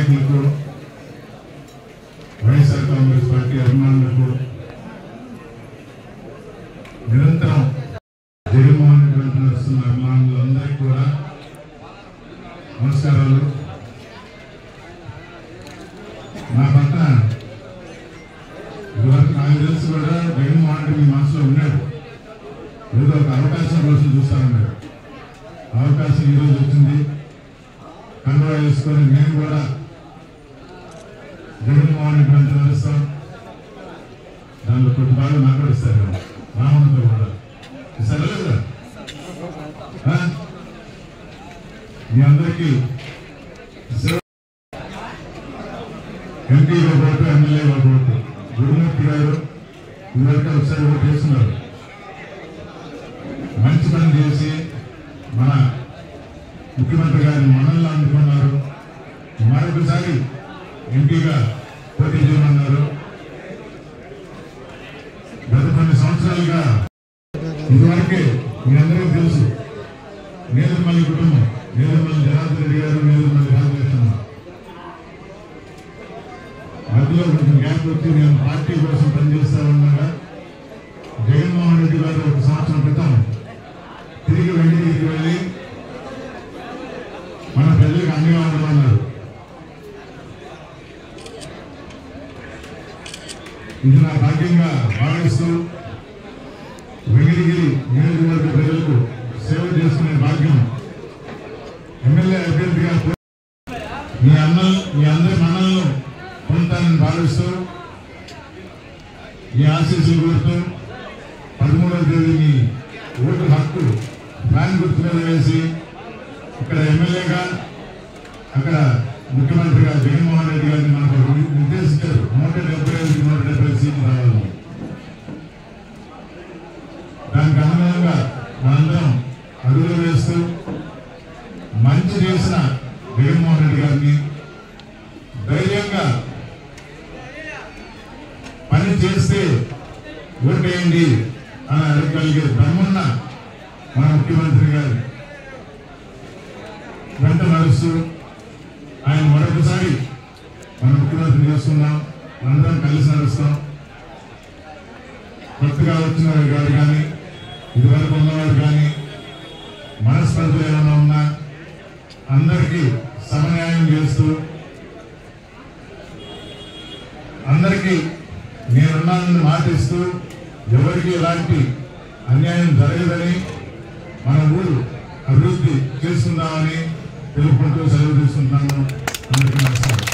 నాయకులకు వైఎస్ఆర్ కాంగ్రెస్ పార్టీ అభిమానులకు నిరంతరం జగన్మోహన్ రెడ్డి వెంట నడుస్తున్న అభిమానులందరికీ కూడా నమస్కారాలు. నా పట్ల ఇదివరకు నాకు తెలిసి కూడా జగన్మోహన్ రెడ్డి మీ మనసులో ఉన్నాడు. ఏదో ఒక అవకాశం కోసం చూస్తానన్నాడు. అవకాశం ఈరోజు వచ్చింది. కండువా వేసుకొని నేను కూడా జగన్మోహన్ రెడ్డి వెంట నడుస్తాం. దాంట్లో కొద్ది బాగా నాకు కూడా ఇస్తారు. రావణతో కూడా ఇస్తారా లేదా? మీ అందరికీ ఎంపీ ఓటు, ఎమ్మెల్యే ఓటు, గురుమూర్తి గారు ఇదివరకు ఒకసారి ఓటు చేస్తున్నారు. మంచి పని చేసి మన ముఖ్యమంత్రి గారిని మనల్ని అందుకున్నారు. మరొకసారి ఎంపీగా పోటీ చేయమన్నారు. గత కొన్ని సంవత్సరాలుగా ఇదివరకే మీ అందరికీ తెలుసు నేదురుమల్లి కుటుంబం, నేదురుమల్లి జనార్దన్ రెడ్డి గారు, నేదురుమల్లి రాజకృష్ణ మధ్యలో కొంచెం గ్యాప్ వచ్చి నేను పార్టీ కోసం పనిచేస్తా ఉండగా జగన్మోహన్ రెడ్డి గారు ఒక సంవత్సరం క్రితం తిరిగి వెండికి వెళ్ళి మన ప్రజలకు అండగా ఉండమన్నారు. ఇది నా భాగ్యంగా భావిస్తూ వెంగిరిగిరి నియోజకవర్గ ప్రజలకు సేవ చేసుకునే భాగ్యం ఎమ్మెల్యే అభ్యర్థిగా మీ అందరి మనల్ని పొందుతానని భావిస్తూ ఈ ఆశీస్సులు కోరుతూ 13వ తేదీ మీ ఓటు హక్కు ఫ్యాన్ గుర్తు మీద వేసి ఇక్కడ ఎమ్మెల్యేగా అక్కడ ముఖ్యమంత్రిగా జగన్మోహన్ రెడ్డి గారిని మనకు నిర్దేశించారు. 175కి 170 సీట్లు రావాలని. దానికి అనుగుణంగా మనందరం అడుగులు వేస్తూ మంచి చేసిన జగన్మోహన్ రెడ్డి గారిని ధైర్యంగా పని చేస్తే ఓటేయండి అని అడగగలిగే దమ్మున్న మన ముఖ్యమంత్రి గారు వెంట నడుస్తూ ఆయన మరొకసారి మన ముఖ్యమంత్రి చేసుకున్నాం. అందరం కలిసి నడుస్తాం. కొత్తగా వచ్చిన వారు కానీ ఇదివరకు ఉన్నవారు కానీ మనస్పర్ధలు ఏమైనా ఉన్నా అందరికీ సమన్యాయం చేస్తూ అందరికీ నేనున్నానని మాటిస్తూ ఎవరికి ఎలాంటి అన్యాయం జరగదని మన ఊరు అభివృద్ధి చేసుకుందామని తెలుపుకుంటూ సెలవు తీసుకుంటున్నాను. అందరికీ నమస్కారం.